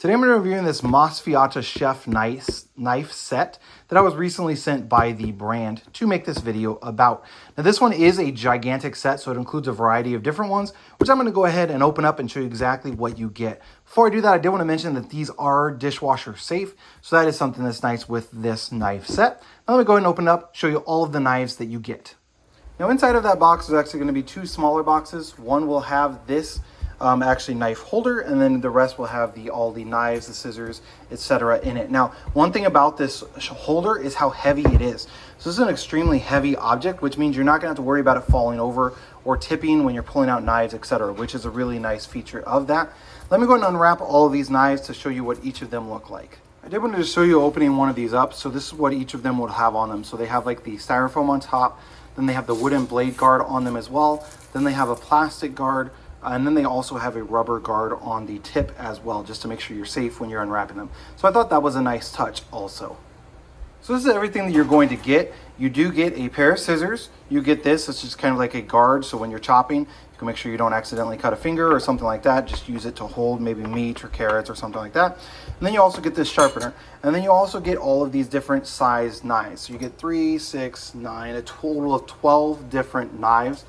Today I'm going to be reviewing this Mosfiata chef knife set that I was recently sent by the brand to make this video about. Now this one is a gigantic set, so it includes a variety of different ones, which I'm going to go ahead and open up and show you exactly what you get. Before I do that, I did want to mention that these are dishwasher safe, so that is something that's nice with this knife set. Now let me go ahead and open it up, show you all of the knives that you get. Now inside of that box is actually going to be two smaller boxes. One will have this actually knife holder, and then the rest will have all the knives, the scissors, etc. in it. Now, one thing about this holder is how heavy it is. So this is an extremely heavy object, which means you're not going to have to worry about it falling over or tipping when you're pulling out knives, etc., which is a really nice feature of that. Let me go ahead and unwrap all of these knives to show you what each of them look like. I did want to show you opening one of these up. So this is what each of them would have on them. So they have like the styrofoam on top, then they have the wooden blade guard on them as well, then they have a plastic guard, and then they also have a rubber guard on the tip as well, just to make sure you're safe when you're unwrapping them. So I thought that was a nice touch also. So this is everything that you're going to get. You do get a pair of scissors. You get this, it's just kind of like a guard, so when you're chopping, you can make sure you don't accidentally cut a finger or something like that. Just use it to hold maybe meat or carrots or something like that. And then you also get this sharpener. And then you also get all of these different size knives. So you get 3, 6, 9, a total of 12 different knives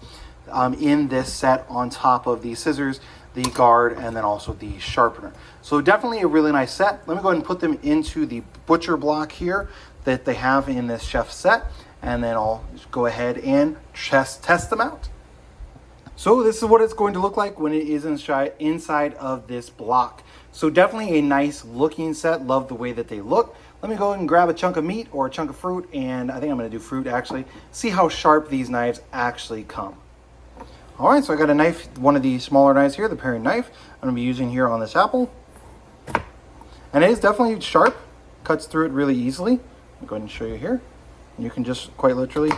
in this set, on top of the scissors, the guard, and then also the sharpener. So definitely a really nice set. Let me go ahead and put them into the butcher block here that they have in this chef set, and then I'll just go ahead and test them out. So this is what it's going to look like when it is inside of this block. So definitely a nice looking set. Love the way that they look. Let me go ahead and grab a chunk of meat or a chunk of fruit, and I think I'm going to do fruit actually. See how sharp these knives actually come. All right, so I got a knife, one of the smaller knives here, the paring knife I'm going to be using here on this apple. And it is definitely sharp, cuts through it really easily. I'll go ahead and show you here. You can just quite literally,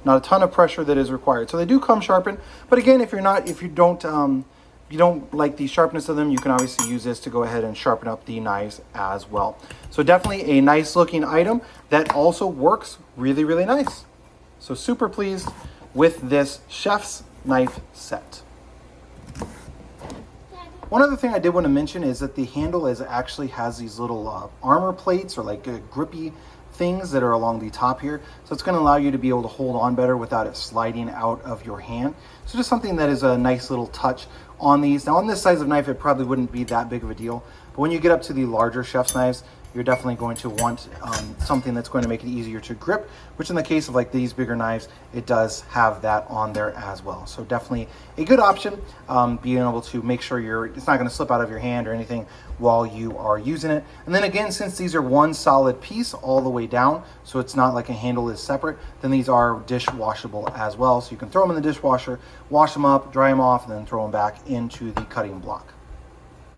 not a ton of pressure that is required. So they do come sharpened, but again, if you don't like the sharpness of them, you can obviously use this to go ahead and sharpen up the knives as well. So definitely a nice looking item that also works really, really nice. So super pleased with this chef's knife set. One other thing I did want to mention is that the handle actually has these little armor plates, or like grippy things that are along the top here. So it's going to allow you to be able to hold on better without it sliding out of your hand. So just something that is a nice little touch on these. Now on this size of knife, it probably wouldn't be that big of a deal, but when you get up to the larger chef's knives, you're definitely going to want something that's going to make it easier to grip, which in the case of like these bigger knives, it does have that on there as well. So definitely a good option, being able to make sure it's not going to slip out of your hand or anything while you are using it. And then again, since these are one solid piece all the way down, so it's not like a handle is separate, then these are dishwashable as well. So you can throw them in the dishwasher, wash them up, dry them off, and then throw them back into the cutting block.